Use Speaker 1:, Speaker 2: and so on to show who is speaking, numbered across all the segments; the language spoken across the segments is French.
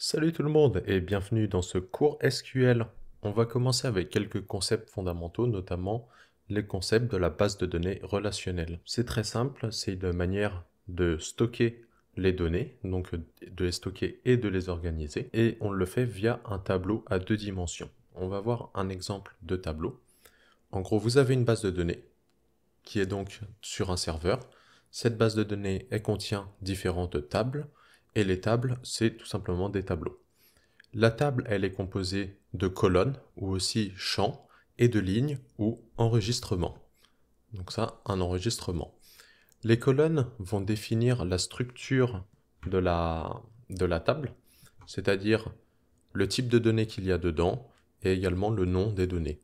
Speaker 1: Salut tout le monde et bienvenue dans ce cours SQL. On va commencer avec quelques concepts fondamentaux, notamment les concepts de la base de données relationnelle. C'est très simple, c'est une manière de stocker les données, donc de les stocker et de les organiser, et on le fait via un tableau à 2 dimensions. On va voir un exemple de tableau. En gros, vous avez une base de données qui est donc sur un serveur. Cette base de données, elle contient différentes tables, et les tables, c'est tout simplement des tableaux. La table, elle est composée de colonnes, ou aussi champs, et de lignes, ou enregistrements. Donc ça, un enregistrement. Les colonnes vont définir la structure de la table, c'est-à-dire le type de données qu'il y a dedans, et également le nom des données.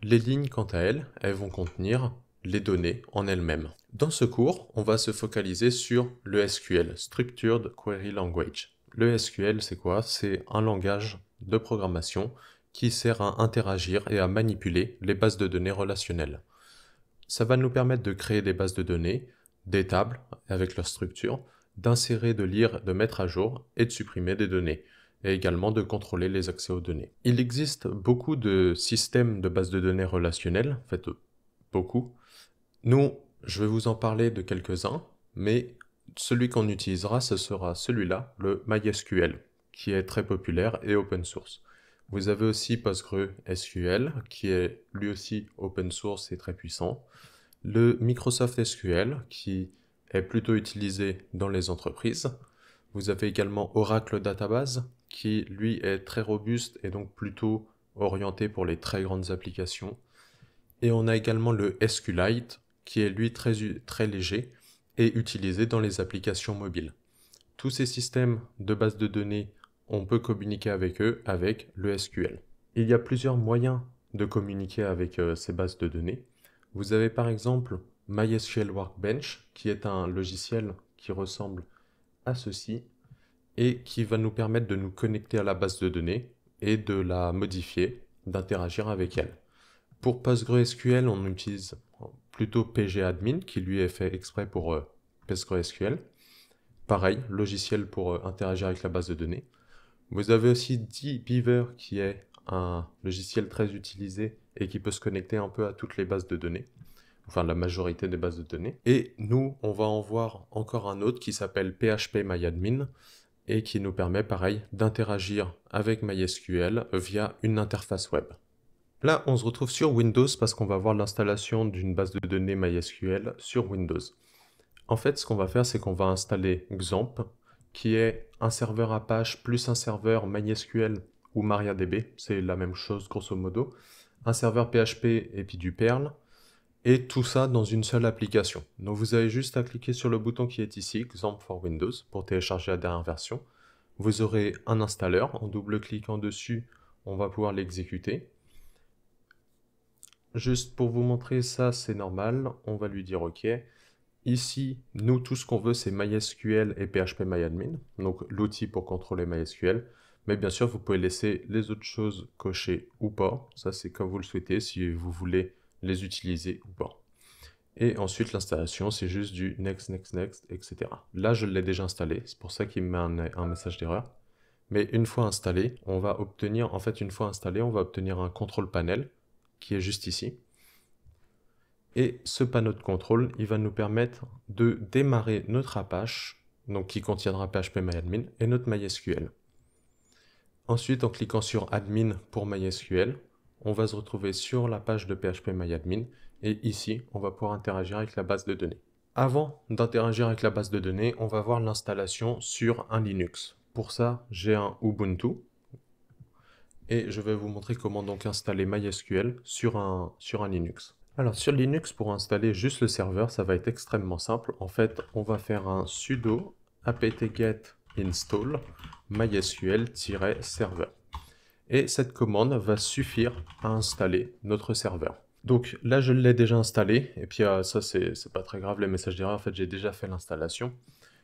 Speaker 1: Les lignes, quant à elles, elles vont contenir les données en elles-mêmes. Dans ce cours, on va se focaliser sur le SQL, Structured Query Language. Le SQL, c'est quoi? C'est un langage de programmation qui sert à interagir et à manipuler les bases de données relationnelles. Ça va nous permettre de créer des bases de données, des tables avec leur structure, d'insérer, de lire, de mettre à jour et de supprimer des données, et également de contrôler les accès aux données. Il existe beaucoup de systèmes de bases de données relationnelles, en fait beaucoup. Nous, je vais vous en parler de quelques-uns, mais celui qu'on utilisera, ce sera celui-là, le MySQL, qui est très populaire et open source. Vous avez aussi PostgreSQL, qui est lui aussi open source et très puissant. Le Microsoft SQL, qui est plutôt utilisé dans les entreprises. Vous avez également Oracle Database, qui lui est très robuste et donc plutôt orienté pour les très grandes applications. Et on a également le SQLite, qui est lui très léger et utilisé dans les applications mobiles. Tous ces systèmes de base de données, on peut communiquer avec eux avec le SQL. Il y a plusieurs moyens de communiquer avec ces bases de données. Vous avez par exemple MySQL Workbench, qui est un logiciel qui ressemble à ceci et qui va nous permettre de nous connecter à la base de données et de la modifier, d'interagir avec elle. Pour PostgreSQL, on utilise plutôt pgadmin, qui lui est fait exprès pour PostgreSQL. Pareil, logiciel pour interagir avec la base de données. Vous avez aussi dbeaver, qui est un logiciel très utilisé et qui peut se connecter un peu à toutes les bases de données, enfin la majorité des bases de données. Et nous, on va en voir encore un autre qui s'appelle phpMyAdmin et qui nous permet, pareil, d'interagir avec MySQL via une interface web. Là, on se retrouve sur Windows parce qu'on va voir l'installation d'une base de données MySQL sur Windows. En fait, ce qu'on va faire, c'est qu'on va installer XAMPP, qui est un serveur Apache plus un serveur MySQL ou MariaDB, c'est la même chose grosso modo, un serveur PHP et puis du Perl, et tout ça dans une seule application. Donc vous avez juste à cliquer sur le bouton qui est ici, XAMPP for Windows, pour télécharger la dernière version. Vous aurez un installeur, en double-cliquant dessus, on va pouvoir l'exécuter. Juste pour vous montrer ça, c'est normal, on va lui dire OK. Ici, nous, tout ce qu'on veut, c'est MySQL et phpMyAdmin, donc l'outil pour contrôler MySQL. Mais bien sûr, vous pouvez laisser les autres choses cochées ou pas. Ça, c'est comme vous le souhaitez, si vous voulez les utiliser ou pas. Et ensuite, l'installation, c'est juste du next, next, next, etc. Là, je l'ai déjà installé, c'est pour ça qu'il me met un message d'erreur. Mais une fois installé, on va obtenir, en fait, une fois installé, on va obtenir un contrôle panel qui est juste ici. Et ce panneau de contrôle, il va nous permettre de démarrer notre Apache, donc qui contiendra phpMyAdmin, et notre MySQL. Ensuite, en cliquant sur Admin pour MySQL, on va se retrouver sur la page de phpMyAdmin, et ici, on va pouvoir interagir avec la base de données. Avant d'interagir avec la base de données, on va voir l'installation sur un Linux. Pour ça, j'ai un Ubuntu, et je vais vous montrer comment donc installer MySQL sur un Linux. Alors sur Linux, pour installer juste le serveur, ça va être extrêmement simple. En fait, on va faire un sudo apt-get install mysql-server. Et cette commande va suffire à installer notre serveur. Donc là, je l'ai déjà installé, et puis ça, c'est pas très grave, les messages d'erreur, en fait, j'ai déjà fait l'installation.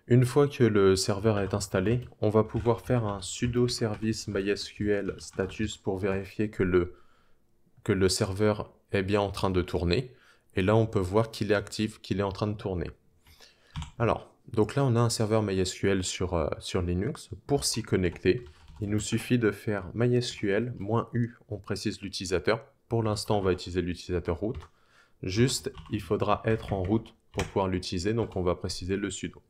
Speaker 1: Une fois que le serveur est installé, on va pouvoir faire un sudo service mysql status pour vérifier que le serveur est bien en train de tourner. Et là, on peut voir qu'il est actif, qu'il est en train de tourner. Alors, Donc là, on a un serveur MySQL sur Linux. Pour s'y connecter, il nous suffit de faire MySQL -u, on précise l'utilisateur. Pour l'instant, on va utiliser l'utilisateur root. Juste, il faudra être en root pour pouvoir l'utiliser, donc on va préciser le sudo.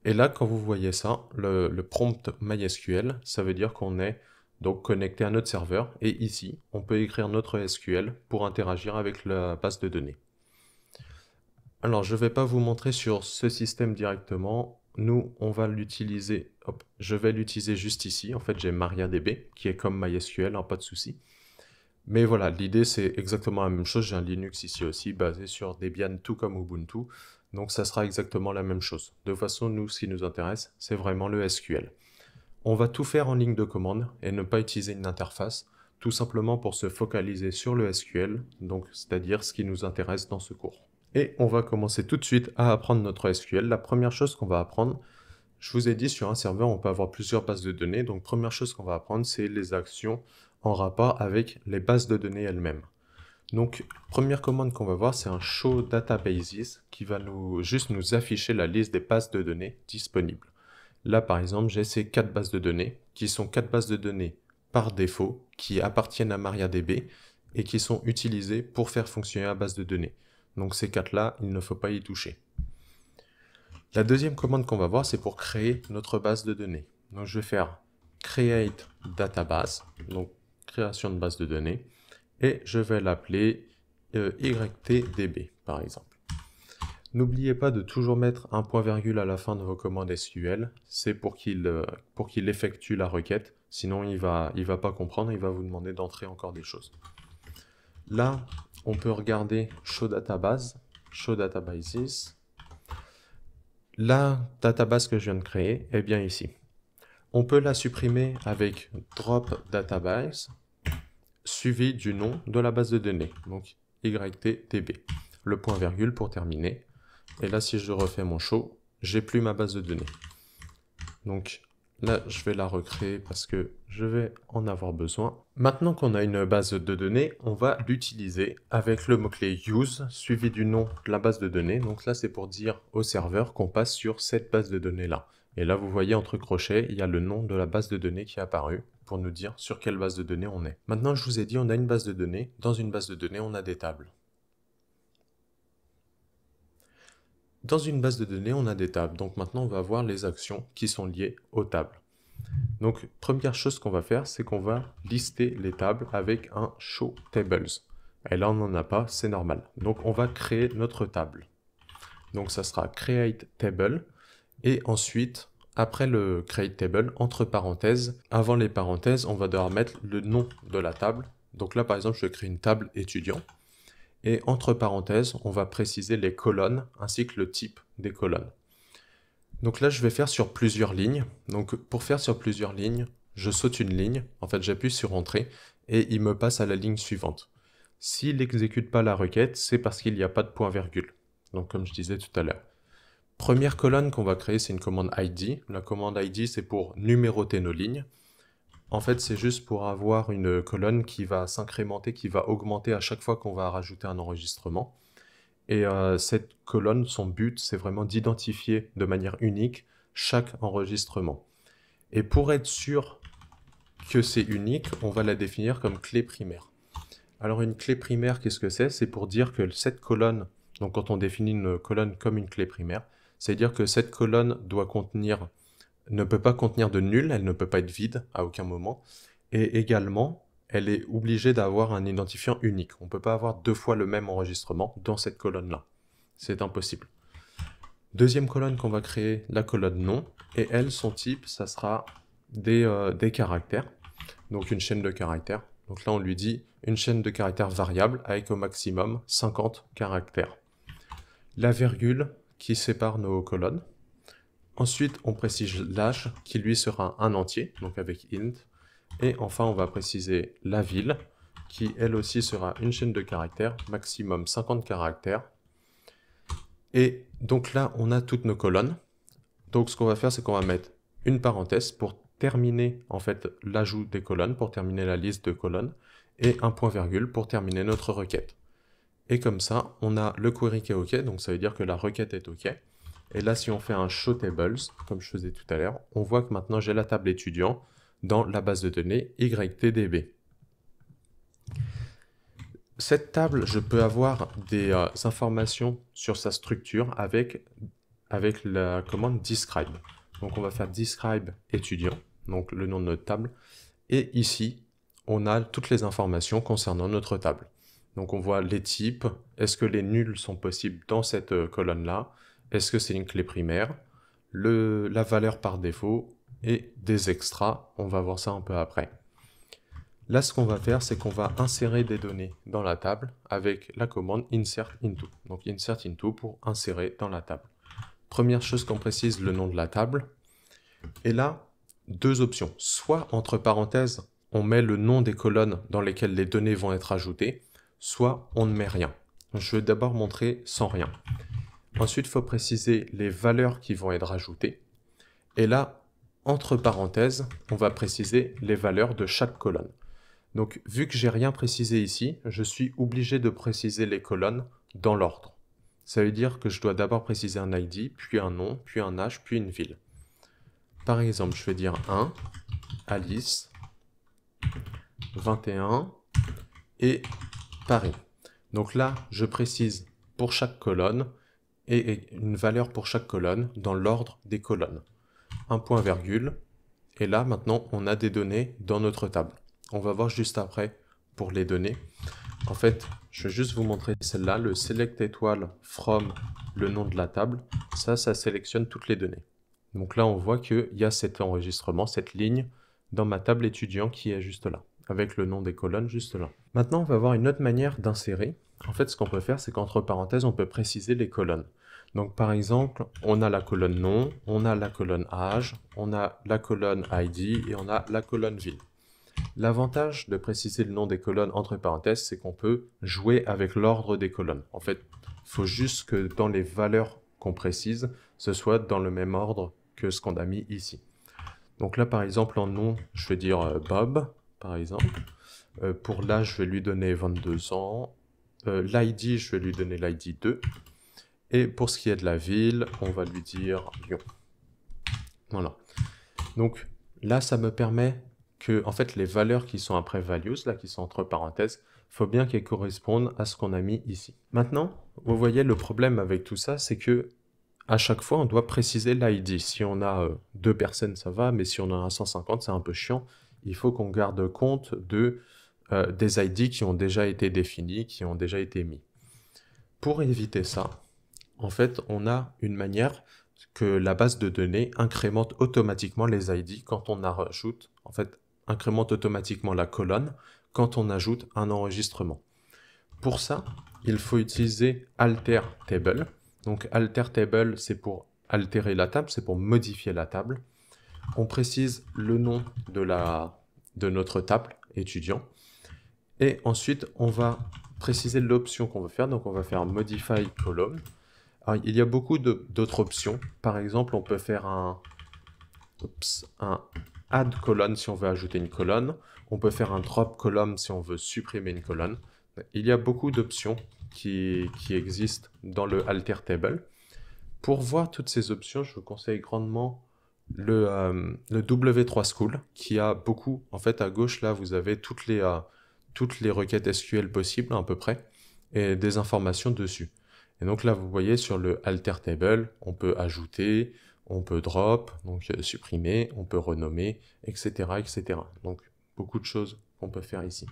Speaker 1: Et là, quand vous voyez ça, le prompt MySQL, ça veut dire qu'on est donc connecté à notre serveur. Et ici, on peut écrire notre SQL pour interagir avec la base de données. Alors, je ne vais pas vous montrer sur ce système directement. Nous, on va l'utiliser. Hop, je vais l'utiliser juste ici. En fait, j'ai MariaDB, qui est comme MySQL, hein, pas de souci. Mais voilà, l'idée, c'est exactement la même chose. J'ai un Linux ici aussi, basé sur Debian, tout comme Ubuntu. Donc, ça sera exactement la même chose. De toute façon, nous, ce qui nous intéresse, c'est vraiment le SQL. On va tout faire en ligne de commande et ne pas utiliser une interface, tout simplement pour se focaliser sur le SQL, donc c'est-à-dire ce qui nous intéresse dans ce cours. Et on va commencer tout de suite à apprendre notre SQL. La première chose qu'on va apprendre, je vous ai dit sur un serveur, on peut avoir plusieurs bases de données. Donc première chose qu'on va apprendre, c'est les actions en rapport avec les bases de données elles-mêmes. Donc première commande qu'on va voir, c'est un show databases qui va juste nous afficher la liste des bases de données disponibles. Là par exemple, j'ai ces 4 bases de données qui sont 4 bases de données par défaut qui appartiennent à MariaDB et qui sont utilisées pour faire fonctionner la base de données. Donc ces 4-là, il ne faut pas y toucher. La deuxième commande qu'on va voir, c'est pour créer notre base de données. Donc je vais faire create database, donc création de base de données, et je vais l'appeler YTDB par exemple. N'oubliez pas de toujours mettre un point virgule à la fin de vos commandes SQL, c'est pour qu'il effectue la requête, sinon il va pas comprendre, il va vous demander d'entrer encore des choses. Là, on peut regarder show databases. La database que je viens de créer est bien ici. On peut la supprimer avec drop database suivi du nom de la base de données, donc YTDB. Le point virgule pour terminer. Et là, si je refais mon show, j'ai plus ma base de données. Donc là, je vais la recréer parce que je vais en avoir besoin. Maintenant qu'on a une base de données, on va l'utiliser avec le mot-clé use suivi du nom de la base de données. Donc là, c'est pour dire au serveur qu'on passe sur cette base de données-là. Et là, vous voyez entre crochets, il y a le nom de la base de données qui est apparu pour nous dire sur quelle base de données on est. Maintenant, je vous ai dit, on a une base de données. Dans une base de données, on a des tables. Dans une base de données, on a des tables. Donc maintenant, on va voir les actions qui sont liées aux tables. Donc, première chose qu'on va faire, c'est qu'on va lister les tables avec un show tables. Et là, on n'en a pas, c'est normal. Donc, on va créer notre table. Donc, ça sera create table. Et ensuite, après le create table, entre parenthèses, avant les parenthèses, on va devoir mettre le nom de la table. Donc là, par exemple, je crée une table étudiant. Et entre parenthèses, on va préciser les colonnes ainsi que le type des colonnes. Donc là, je vais faire sur plusieurs lignes. Donc pour faire sur plusieurs lignes, je saute une ligne. En fait, j'appuie sur Entrée et il me passe à la ligne suivante. S'il n'exécute pas la requête, c'est parce qu'il n'y a pas de point virgule. Donc comme je disais tout à l'heure. Première colonne qu'on va créer, c'est une commande ID. La commande ID, c'est pour numéroter nos lignes. En fait, c'est juste pour avoir une colonne qui va s'incrémenter, qui va augmenter à chaque fois qu'on va rajouter un enregistrement. Et cette colonne, son but, c'est vraiment d'identifier de manière unique chaque enregistrement. Et pour être sûr que c'est unique, on va la définir comme clé primaire. Alors une clé primaire, qu'est-ce que c'est? C'est pour dire que cette colonne, donc quand on définit une colonne comme une clé primaire, c'est-à-dire que cette colonne ne peut pas contenir de nul, elle ne peut pas être vide à aucun moment, et également, elle est obligée d'avoir un identifiant unique. On ne peut pas avoir 2 fois le même enregistrement dans cette colonne-là. C'est impossible. Deuxième colonne qu'on va créer, la colonne nom, et elle, son type, ça sera des caractères, donc une chaîne de caractères. Donc là, on lui dit une chaîne de caractères variable avec au maximum 50 caractères. La virgule qui sépare nos colonnes. Ensuite, on précise l'âge, qui lui sera un entier, donc avec int. Et enfin, on va préciser la ville, qui elle aussi sera une chaîne de caractères, maximum 50 caractères. Et donc là, on a toutes nos colonnes. Donc ce qu'on va faire, c'est qu'on va mettre une parenthèse pour terminer en fait l'ajout des colonnes, pour terminer la liste de colonnes, et un point virgule pour terminer notre requête. Et comme ça, on a le query qui est OK, donc ça veut dire que la requête est OK. Et là, si on fait un show tables, comme je faisais tout à l'heure, on voit que maintenant j'ai la table étudiant dans la base de données YTDB. Cette table, je peux avoir des informations sur sa structure avec la commande describe. Donc on va faire describe étudiant, donc le nom de notre table. Et ici, on a toutes les informations concernant notre table. Donc on voit les types, est-ce que les nuls sont possibles dans cette colonne-là, est-ce que c'est une clé primaire, la valeur par défaut et des extras, on va voir ça un peu après. Là, ce qu'on va faire, c'est qu'on va insérer des données dans la table avec la commande insert into. Donc insert into pour insérer dans la table. Première chose qu'on précise, le nom de la table. Et là, deux options. Soit, entre parenthèses, on met le nom des colonnes dans lesquelles les données vont être ajoutées, soit on ne met rien. Je vais d'abord montrer sans rien. Ensuite, il faut préciser les valeurs qui vont être ajoutées. Et là, entre parenthèses, on va préciser les valeurs de chaque colonne. Donc, vu que j'ai rien précisé ici, je suis obligé de préciser les colonnes dans l'ordre. Ça veut dire que je dois d'abord préciser un ID, puis un nom, puis un âge, puis une ville. Par exemple, je vais dire 1, Alice, 21 et Paris. Donc là, je précise pour chaque colonne et une valeur pour chaque colonne dans l'ordre des colonnes. Un point virgule. Et là, maintenant, on a des données dans notre table. On va voir juste après pour les données. En fait, je vais juste vous montrer celle-là, le select étoile from le nom de la table. Ça sélectionne toutes les données. Donc là, on voit qu'il y a cet enregistrement, cette ligne dans ma table étudiant qui est juste là, avec le nom des colonnes juste là. Maintenant, on va voir une autre manière d'insérer. En fait, ce qu'on peut faire, c'est qu'entre parenthèses, on peut préciser les colonnes. Donc par exemple, on a la colonne nom, on a la colonne âge, on a la colonne ID et on a la colonne ville. L'avantage de préciser le nom des colonnes entre parenthèses, c'est qu'on peut jouer avec l'ordre des colonnes. En fait, il faut juste que dans les valeurs qu'on précise, ce soit dans le même ordre que ce qu'on a mis ici. Donc là, par exemple, en nom, je vais dire Bob, par exemple. Pour l'âge, je vais lui donner 22 ans. L'ID, je vais lui donner l'ID 2. Et pour ce qui est de la ville, on va lui dire Lyon. Voilà. Donc là, ça me permet que, en fait, les valeurs qui sont après values, là, qui sont entre parenthèses, il faut bien qu'elles correspondent à ce qu'on a mis ici. Maintenant, vous voyez, le problème avec tout ça, c'est que à chaque fois, on doit préciser l'ID. Si on a 2 personnes, ça va, mais si on en a 150, c'est un peu chiant. Il faut qu'on garde compte des ID qui ont déjà été définis, qui ont déjà été mis. Pour éviter ça, en fait, on a une manière que la base de données incrémente automatiquement les ID quand on rajoute, en fait, incrémente automatiquement la colonne quand on ajoute un enregistrement. Pour ça, il faut utiliser alter table. Donc alter table, c'est pour altérer la table, c'est pour modifier la table. On précise le nom de notre table étudiant. Et ensuite, on va préciser l'option qu'on veut faire. Donc on va faire modify column. Alors, il y a beaucoup d'autres options. Par exemple, on peut faire un add colonne si on veut ajouter une colonne. On peut faire un drop column si on veut supprimer une colonne. Il y a beaucoup d'options qui existent dans le alter table. Pour voir toutes ces options, je vous conseille grandement le W3 School qui a beaucoup. En fait, à gauche, là, vous avez toutes les requêtes SQL possibles à peu près et des informations dessus. Et donc là, vous voyez sur le alter table, on peut ajouter, on peut drop, donc supprimer, on peut renommer, etc., etc. Donc beaucoup de choses qu'on peut faire ici.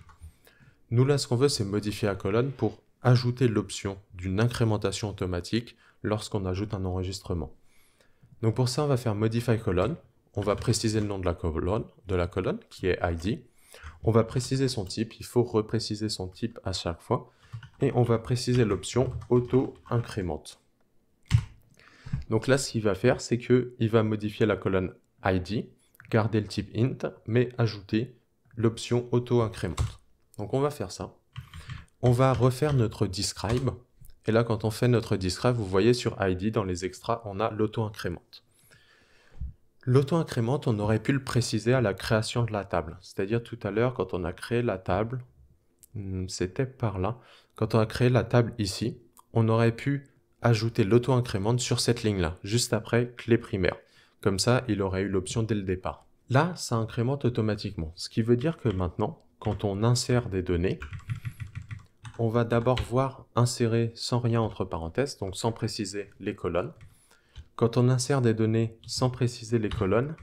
Speaker 1: Nous là, ce qu'on veut, c'est modifier la colonne pour ajouter l'option d'une incrémentation automatique lorsqu'on ajoute un enregistrement. Donc pour ça, on va faire modify colonne. On va préciser le nom de la colonne qui est ID. On va préciser son type. Il faut repréciser son type à chaque fois. Et on va préciser l'option auto-incrémente. Donc là, ce qu'il va faire, c'est qu'il va modifier la colonne ID, garder le type int, mais ajouter l'option auto-incrémente. Donc on va faire ça. On va refaire notre describe. Et là, quand on fait notre describe, vous voyez sur ID, dans les extras, on a l'auto-incrémente. L'auto-incrémente, on aurait pu le préciser à la création de la table. C'est-à-dire tout à l'heure, quand on a créé la table, c'était par là. Quand on a créé la table ici, on aurait pu ajouter l'auto-incrémente sur cette ligne-là, juste après clé primaire. Comme ça, il aurait eu l'option dès le départ. Là, ça incrémente automatiquement, ce qui veut dire que maintenant, quand on insère des données, on va d'abord voir insérer sans rien entre parenthèses, donc sans préciser les colonnes. Quand on insère des données sans préciser les colonnes,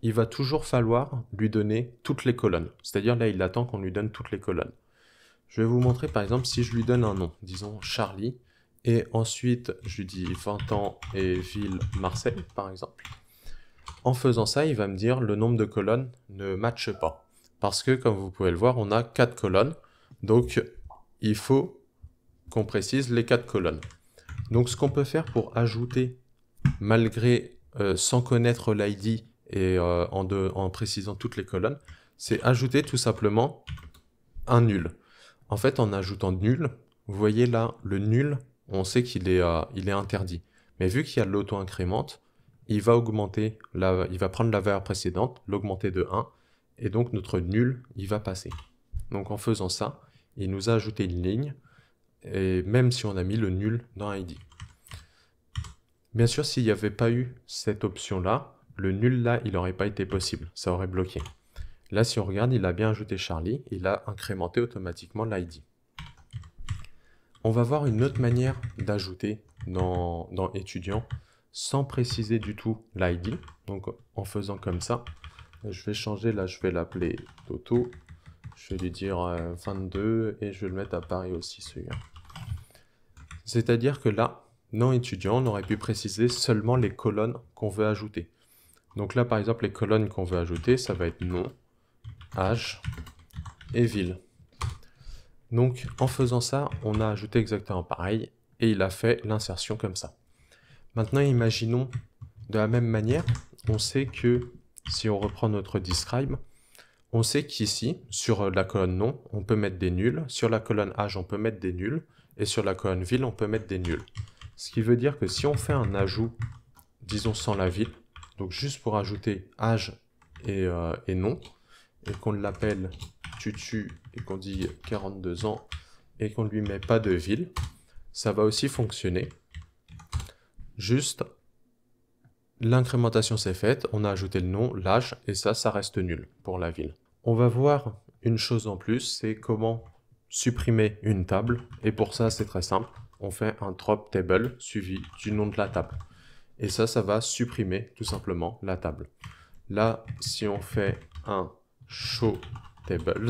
Speaker 1: il va toujours falloir lui donner toutes les colonnes. C'est-à-dire là, il attend qu'on lui donne toutes les colonnes. Je vais vous montrer par exemple si je lui donne un nom, disons Charlie, et ensuite je lui dis 20 ans et ville Marseille par exemple. En faisant ça, il va me dire le nombre de colonnes ne matche pas. Parce que comme vous pouvez le voir, on a 4 colonnes, donc il faut qu'on précise les 4 colonnes. Donc ce qu'on peut faire pour ajouter, malgré sans connaître l'ID et en précisant toutes les colonnes, c'est ajouter tout simplement un nul. En fait, en ajoutant nul, vous voyez là, le nul, on sait qu'il est, il est interdit. Mais vu qu'il y a l'auto-incrémente, il va augmenter, il va prendre la valeur précédente, l'augmenter de 1, et donc notre nul, il va passer. Donc en faisant ça, il nous a ajouté une ligne, et même si on a mis le nul dans ID. Bien sûr, s'il n'y avait pas eu cette option-là, le nul là, il n'aurait pas été possible, ça aurait bloqué. Là, si on regarde, il a bien ajouté Charlie, il a incrémenté automatiquement l'ID. On va voir une autre manière d'ajouter dans étudiant sans préciser du tout l'ID. Donc en faisant comme ça, je vais changer, là je vais l'appeler Toto, je vais lui dire 22 et je vais le mettre à Paris aussi celui-là. C'est-à-dire que là, dans étudiant, on aurait pu préciser seulement les colonnes qu'on veut ajouter. Donc là par exemple, les colonnes qu'on veut ajouter, ça va être nom, âge et ville. Donc en faisant ça, on a ajouté exactement pareil et il a fait l'insertion comme ça. Maintenant imaginons de la même manière, on sait que si on reprend notre describe, on sait qu'ici, sur la colonne nom, on peut mettre des nuls, sur la colonne âge, on peut mettre des nuls, et sur la colonne ville, on peut mettre des nuls. Ce qui veut dire que si on fait un ajout, disons sans la ville, donc juste pour ajouter âge et nom, et qu'on l'appelle tutu et qu'on dit 42 ans et qu'on ne lui met pas de ville, ça va aussi fonctionner. Juste, l'incrémentation s'est faite, on a ajouté le nom, l'âge, et ça reste nul pour la ville. On va voir une chose en plus, c'est comment supprimer une table, et pour ça c'est très simple, on fait un drop table suivi du nom de la table. Et ça va supprimer tout simplement la table. Là, si on fait un show tables,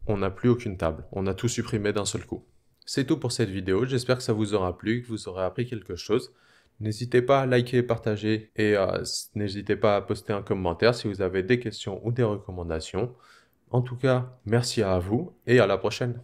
Speaker 1: on n'a plus aucune table, on a tout supprimé d'un seul coup. C'est tout pour cette vidéo, j'espère que ça vous aura plu, que vous aurez appris quelque chose. N'hésitez pas à liker, partager et n'hésitez pas à poster un commentaire si vous avez des questions ou des recommandations. En tout cas, merci à vous et à la prochaine.